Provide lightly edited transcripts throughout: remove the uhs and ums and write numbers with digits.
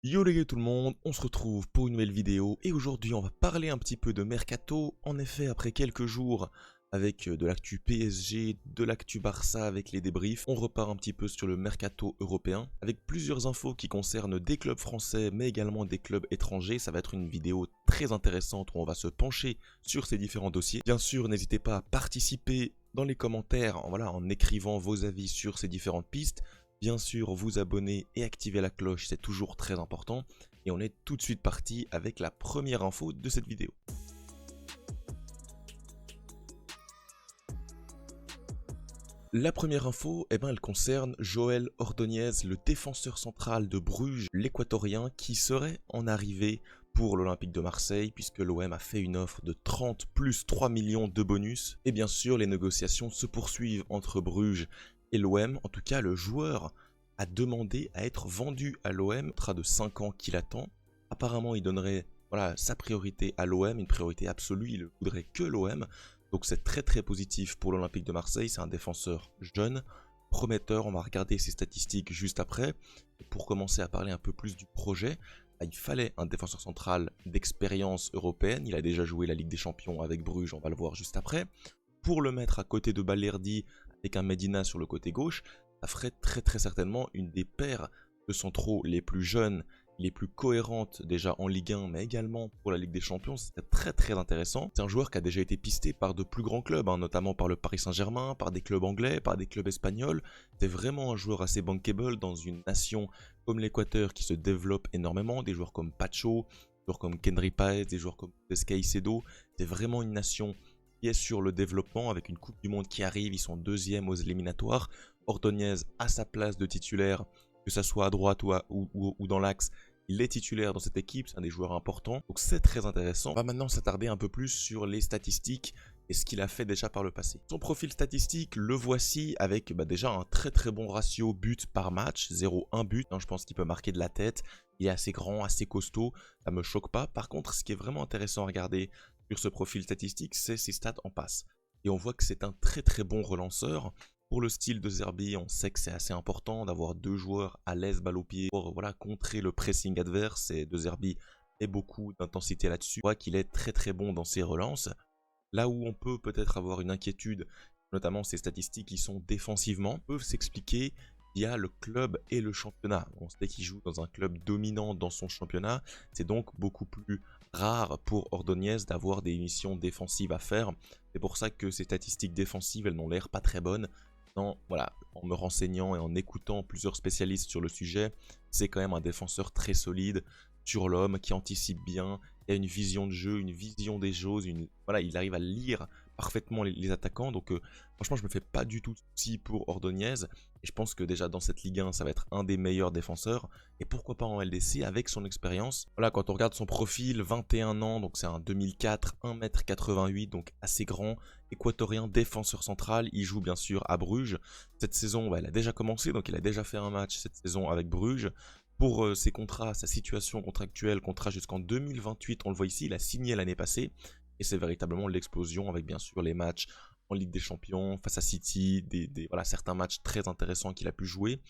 Yo les gars tout le monde, on se retrouve pour une nouvelle vidéo et aujourd'hui on va parler un petit peu de Mercato. En effet, après quelques jours avec de l'actu PSG, de l'actu Barça avec les débriefs, on repart un petit peu sur le Mercato européen avec plusieurs infos qui concernent des clubs français mais également des clubs étrangers. Ça va être une vidéo très intéressante où on va se pencher sur ces différents dossiers. Bien sûr, n'hésitez pas à participer dans les commentaires en écrivant vos avis sur ces différentes pistes. Bien sûr, vous abonner et activer la cloche, c'est toujours très important. Et on est tout de suite parti avec la première info de cette vidéo. La première info, elle concerne Joël Ordóñez, le défenseur central de Bruges, l'équatorien, qui serait en arrivée pour l'Olympique de Marseille, puisque l'OM a fait une offre de 30 plus 3 millions de bonus. Et bien sûr, les négociations se poursuivent entre Bruges et l'OM. En tout cas, le joueur a demandé à être vendu à l'OM, contrat de 5 ans qu'il attend. Apparemment, il donnerait sa priorité à l'OM, une priorité absolue, il ne voudrait que l'OM. Donc c'est très positif pour l'Olympique de Marseille, c'est un défenseur jeune, prometteur, on va regarder ses statistiques juste après. Et pour commencer à parler un peu plus du projet, il fallait un défenseur central d'expérience européenne, il a déjà joué la Ligue des Champions avec Bruges, on va le voir juste après. Pour le mettre à côté de Balerdi avec un Medina sur le côté gauche, ça ferait très certainement une des paires de centraux les plus jeunes, les plus cohérentes déjà en Ligue 1, mais également pour la Ligue des Champions. C'est très intéressant. C'est un joueur qui a déjà été pisté par de plus grands clubs, notamment par le Paris Saint-Germain, par des clubs anglais, par des clubs espagnols. C'est vraiment un joueur assez bankable dans une nation comme l'Équateur qui se développe énormément. Des joueurs comme Pacho, des joueurs comme Kendry Páez, des joueurs comme Caicedo. C'est vraiment une nation qui est sur le développement avec une Coupe du Monde qui arrive. Ils sont deuxièmes aux éliminatoires. Ordóñez a sa place de titulaire, que ça soit à droite ou dans l'axe. Il est titulaire dans cette équipe, c'est un des joueurs importants, donc c'est très intéressant. On va maintenant s'attarder un peu plus sur les statistiques et ce qu'il a fait déjà par le passé. Son profil statistique, le voici avec déjà un très bon ratio but par match, 0,1 but. Je pense qu'il peut marquer de la tête, il est assez grand, assez costaud, ça me choque pas. Par contre, ce qui est vraiment intéressant à regarder sur ce profil statistique, c'est ses stats en passe. Et on voit que c'est un très bon relanceur. Pour le style de Zerbi, on sait que c'est assez important d'avoir deux joueurs à l'aise balle au pied pour contrer le pressing adverse. Et de Zerbi met beaucoup d'intensité là-dessus. On voit qu'il est très bon dans ses relances. Là où on peut peut-être avoir une inquiétude, notamment ses statistiques qui sont défensivement, peuvent s'expliquer via le club et le championnat. On sait qu'il joue dans un club dominant dans son championnat. C'est donc beaucoup plus rare pour Ordóñez d'avoir des missions défensives à faire. C'est pour ça que ses statistiques défensives, elles n'ont l'air pas très bonnes. En me renseignant et en écoutant plusieurs spécialistes sur le sujet, c'est quand même un défenseur très solide, sur l'homme, qui anticipe bien, il a une vision de jeu, une vision des choses, il arrive à lire parfaitement les attaquants, donc franchement je me fais pas du tout de soucis pour Ordóñez, et je pense que déjà dans cette Ligue 1 ça va être un des meilleurs défenseurs, et pourquoi pas en LDC avec son expérience. Quand on regarde son profil, 21 ans, donc c'est un 2004, 1m88, donc assez grand, équatorien, défenseur central, il joue bien sûr à Bruges. Cette saison, elle a déjà commencé, donc il a déjà fait un match cette saison avec Bruges. Pour ses contrats, sa situation contractuelle, contrat jusqu'en 2028, on le voit ici, il a signé l'année passée. Et c'est véritablement l'explosion avec bien sûr les matchs en Ligue des Champions, face à City, certains matchs très intéressants qu'il a pu jouer.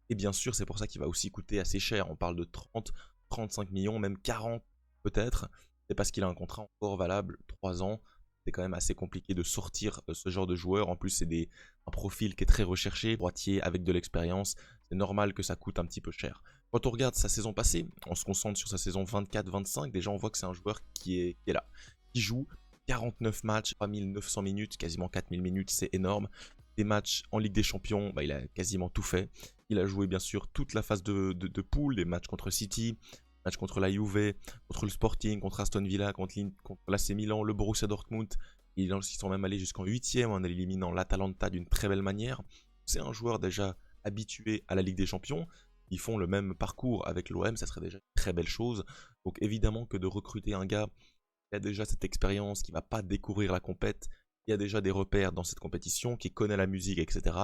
Et bien sûr, c'est pour ça qu'il va aussi coûter assez cher. On parle de 30, 35 millions, même 40 peut-être. C'est parce qu'il a un contrat encore valable, 3 ans. C'est quand même assez compliqué de sortir ce genre de joueur. En plus, c'est un profil qui est très recherché, droitier avec de l'expérience. C'est normal que ça coûte un petit peu cher. Quand on regarde sa saison passée, on se concentre sur sa saison 24-25. Déjà, on voit que c'est un joueur qui est là. Qui joue 49 matchs, 3900 minutes, quasiment 4000 minutes, c'est énorme. Des matchs en Ligue des Champions, il a quasiment tout fait. Il a joué bien sûr toute la phase de poule, des matchs contre City, matchs contre la Juve, contre le Sporting, contre Aston Villa, contre l'AC Milan, le Borussia Dortmund. Ils sont même allés jusqu'en 8e en éliminant l'Atalanta d'une très belle manière. C'est un joueur déjà habitué à la Ligue des Champions. Ils font le même parcours avec l'OM, ça serait déjà une très belle chose. Donc évidemment que de recruter un gars qui a déjà cette expérience, qui ne va pas découvrir la compète, qui a déjà des repères dans cette compétition, qui connaît la musique, etc.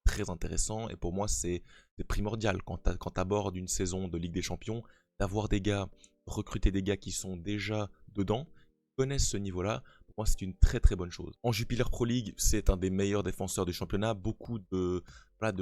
Très intéressant, et pour moi c'est primordial quand tu abordes une saison de Ligue des Champions, d'avoir des gars, recruter des gars qui sont déjà dedans, qui connaissent ce niveau-là. Pour moi c'est une très bonne chose. En Jupiler Pro League, c'est un des meilleurs défenseurs du championnat. Beaucoup de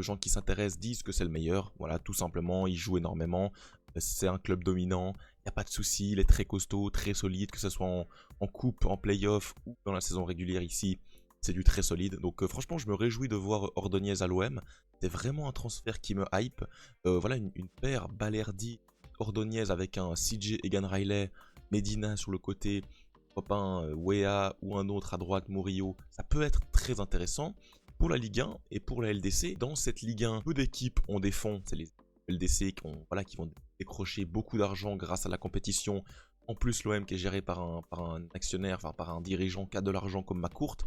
gens qui s'intéressent disent que c'est le meilleur. Voilà, tout simplement, il joue énormément. C'est un club dominant, il n'y a pas de souci, il est très costaud, très solide, que ce soit en coupe, en playoff ou dans la saison régulière ici. C'est du très solide. Donc franchement, je me réjouis de voir Ordonez à l'OM. C'est vraiment un transfert qui me hype. Voilà, une paire Balerdi-Ordonez avec un CJ Egan Riley, Medina sur le côté, pourquoi pas un Wea ou un autre à droite, Murillo. Ça peut être très intéressant pour la Ligue 1 et pour la LDC. Dans cette Ligue 1, peu d'équipes ont des fonds. C'est les LDC qui vont décrocher beaucoup d'argent grâce à la compétition. En plus, l'OM qui est géré par un actionnaire, enfin par un dirigeant qui a de l'argent comme McCourt.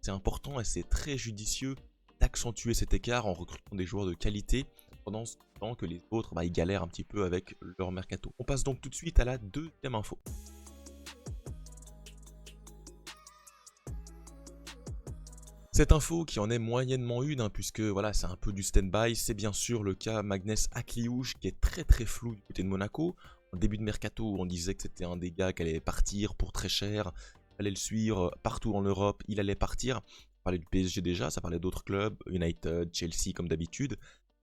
C'est important et c'est très judicieux d'accentuer cet écart en recrutant des joueurs de qualité pendant ce temps que les autres ils galèrent un petit peu avec leur mercato. On passe donc tout de suite à la deuxième info. Cette info qui en est moyennement une, puisque voilà, c'est un peu du stand-by, c'est bien sûr le cas Magnès Akliouche qui est très flou du côté de Monaco. En début de mercato, on disait que c'était un des gars qui allait partir pour très cher, il allait le suivre partout en Europe, il allait partir. Ça parlait du PSG déjà, ça parlait d'autres clubs, United, Chelsea comme d'habitude.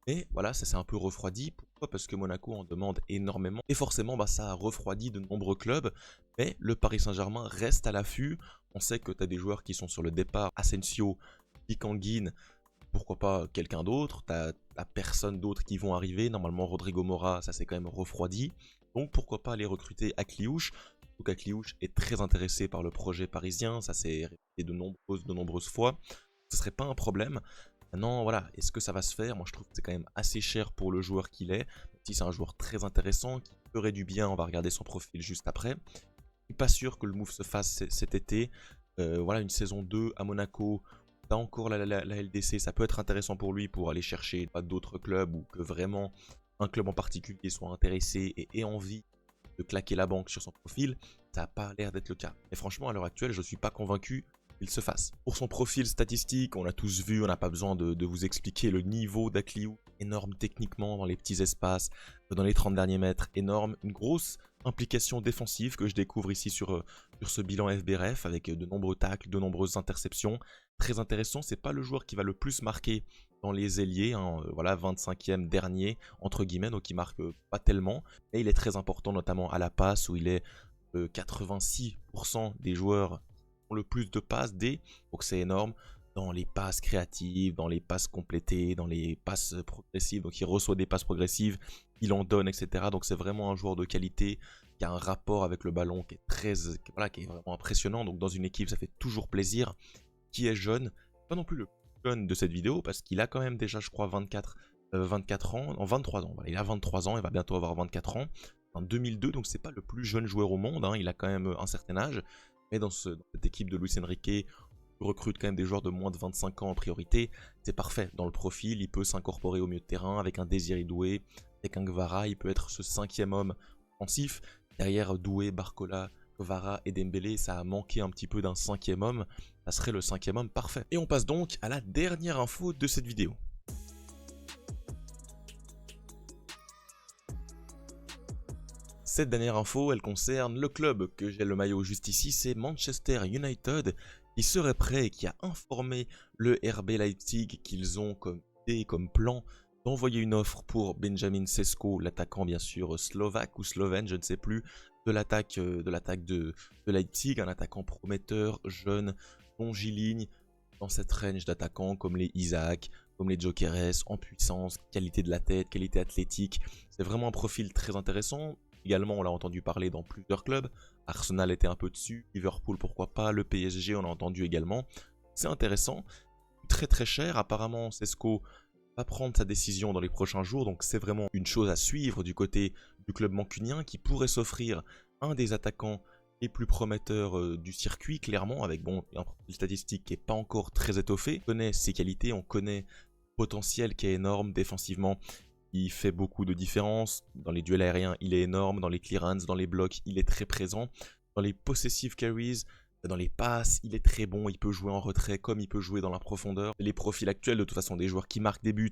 Mais voilà, ça s'est un peu refroidi. Pourquoi? Parce que Monaco en demande énormément. Et forcément, ça a refroidi de nombreux clubs. Mais le Paris Saint-Germain reste à l'affût. On sait que tu as des joueurs qui sont sur le départ. Asensio, Picanguine, pourquoi pas quelqu'un d'autre. Tu n'as personne d'autre qui vont arriver. Normalement, Rodrigo Mora, ça s'est quand même refroidi. Donc pourquoi pas aller recruter Akliouche. Donc Akliouche est très intéressé par le projet parisien. Ça s'est répété de nombreuses fois. Ce ne serait pas un problème. Maintenant, voilà, est-ce que ça va se faire? Moi, je trouve que c'est quand même assez cher pour le joueur qu'il est. Si c'est un joueur très intéressant, qui ferait du bien, on va regarder son profil juste après. Je suis pas sûr que le move se fasse cet été. Voilà, une saison 2 à Monaco. T'as encore la LDC, ça peut être intéressant pour lui pour aller chercher d'autres clubs ou que vraiment un club en particulier soit intéressé et ait envie de claquer la banque sur son profil. Ça n'a pas l'air d'être le cas. Et franchement, à l'heure actuelle, je ne suis pas convaincu qu'il se fasse. Pour son profil statistique, on l'a tous vu, on n'a pas besoin de vous expliquer le niveau d'Akliou, énorme techniquement dans les petits espaces, dans les 30 derniers mètres, énorme, une grosse implication défensive que je découvre ici sur ce bilan FBRF avec de nombreux tacles, de nombreuses interceptions. Très intéressant, c'est pas le joueur qui va le plus marquer dans les ailiers, voilà, 25e dernier entre guillemets, donc il marque pas tellement, mais il est très important notamment à la passe où il est 86% des joueurs le plus de passes donc c'est énorme, dans les passes créatives, dans les passes complétées, dans les passes progressives, donc il reçoit des passes progressives, il en donne, etc. Donc c'est vraiment un joueur de qualité qui a un rapport avec le ballon qui est vraiment impressionnant. Donc dans une équipe, ça fait toujours plaisir. Qui est jeune, pas non plus le plus jeune de cette vidéo, parce qu'il a quand même déjà, je crois, 24 ans, en 23 ans. Voilà, il a 23 ans, il va bientôt avoir 24 ans. En 2002, donc c'est pas le plus jeune joueur au monde, il a quand même un certain âge. Mais dans cette équipe de Luis Enrique, on recrute quand même des joueurs de moins de 25 ans en priorité. C'est parfait dans le profil, il peut s'incorporer au milieu de terrain avec un Désiré Doué, avec un Guevara, il peut être ce 5e homme offensif. Derrière Doué, Barcola, Guevara et Dembélé, ça a manqué un petit peu d'un 5e homme. Ça serait le 5e homme parfait. Et on passe donc à la dernière info de cette vidéo. Cette dernière info, elle concerne le club que j'ai le maillot juste ici, c'est Manchester United, qui serait prêt et qui a informé le RB Leipzig qu'ils ont comme idée, comme plan, d'envoyer une offre pour Benjamin Sesko, l'attaquant bien sûr slovaque ou slovène, je ne sais plus, de l'attaque de Leipzig, un attaquant prometteur, jeune, longiligne, dans cette range d'attaquants comme les Isaac, comme les Jokeres, en puissance, qualité de la tête, qualité athlétique. C'est vraiment un profil très intéressant. Également, on l'a entendu parler dans plusieurs clubs. Arsenal était un peu dessus, Liverpool pourquoi pas, le PSG on l'a entendu également. C'est intéressant, très cher. Apparemment, Sesko va prendre sa décision dans les prochains jours, donc c'est vraiment une chose à suivre du côté du club mancunien qui pourrait s'offrir un des attaquants les plus prometteurs du circuit, clairement, avec un profil statistique qui n'est pas encore très étoffé. On connaît ses qualités, on connaît le potentiel qui est énorme défensivement. Il fait beaucoup de différence. Dans les duels aériens, il est énorme. Dans les clearances, dans les blocs, il est très présent. Dans les possessive carries, dans les passes, il est très bon. Il peut jouer en retrait comme il peut jouer dans la profondeur. Les profils actuels, de toute façon, des joueurs qui marquent des buts,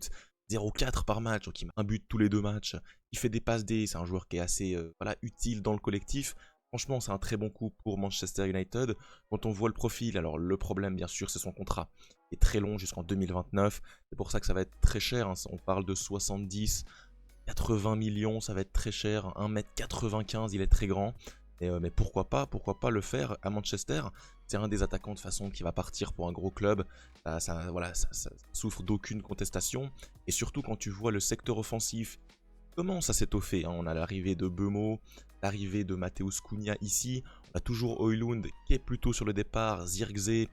0,4 par match, donc il marque un but tous les 2 matchs. Il fait des passes D, c'est un joueur qui est assez utile dans le collectif. Franchement, c'est un très bon coup pour Manchester United. Quand on voit le profil, alors le problème, bien sûr, c'est son contrat. Il est très long jusqu'en 2029. C'est pour ça que ça va être très cher. On parle de 70 80 millions, ça va être très cher. 1,95 m, il est très grand. Mais pourquoi pas le faire à Manchester. C'est un des attaquants de façon qui va partir pour un gros club. Voilà, ça souffre d'aucune contestation. Et surtout quand tu vois le secteur offensif commence à s'étoffer. On a l'arrivée de Bemo, l'arrivée de Mateusz Cunha ici. On a toujours Højlund qui est plutôt sur le départ. Zirkzee,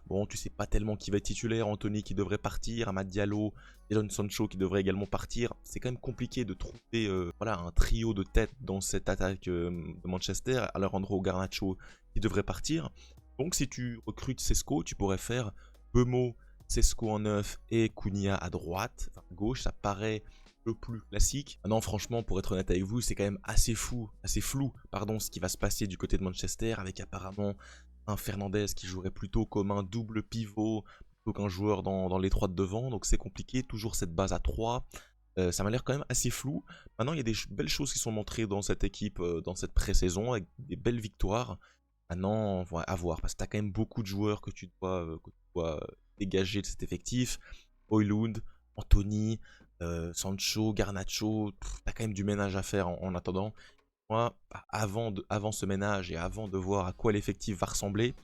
bon, tu sais pas tellement qui va être titulaire. Anthony qui devrait partir. Amad Diallo, Jadon Sancho qui devrait également partir. C'est quand même compliqué de trouver voilà, un trio de tête dans cette attaque de Manchester. Alejandro Garnacho qui devrait partir. Donc si tu recrutes Sesco, tu pourrais faire Bemo, Sesco en 9 et Cunha à droite, enfin à gauche. Ça paraît le plus classique. Non, franchement, pour être honnête avec vous, c'est quand même assez flou, ce qui va se passer du côté de Manchester, avec apparemment un Fernandez qui jouerait plutôt comme un double pivot plutôt qu'un joueur dans les trois de devant. Donc c'est compliqué, toujours cette base à 3. Ça m'a l'air quand même assez flou. Maintenant, il y a des belles choses qui sont montrées dans cette équipe, dans cette pré-saison, avec des belles victoires. Maintenant, on va voir, parce que tu as quand même beaucoup de joueurs que tu dois dégager de cet effectif. Højlund, Anthony, Sancho, Garnacho, t'as quand même du ménage à faire en attendant. Moi, avant ce ménage et avant de voir à quoi l'effectif va ressembler,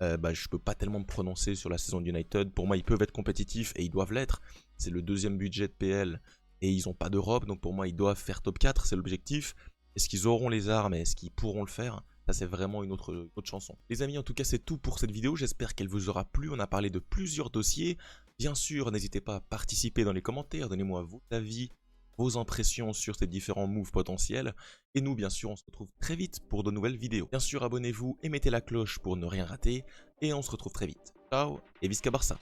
je peux pas tellement me prononcer sur la saison de United. Pour moi, ils peuvent être compétitifs et ils doivent l'être. C'est le deuxième budget de PL et ils n'ont pas d'Europe, donc pour moi, ils doivent faire top 4, c'est l'objectif. Est-ce qu'ils auront les armes et est-ce qu'ils pourront le faire? Ça, c'est vraiment une autre chanson. Les amis, en tout cas, c'est tout pour cette vidéo. J'espère qu'elle vous aura plu. On a parlé de plusieurs dossiers. Bien sûr, n'hésitez pas à participer dans les commentaires. Donnez-moi vos avis, vos impressions sur ces différents moves potentiels. Et nous, bien sûr, on se retrouve très vite pour de nouvelles vidéos. Bien sûr, abonnez-vous et mettez la cloche pour ne rien rater. Et on se retrouve très vite. Ciao et Visca Barça.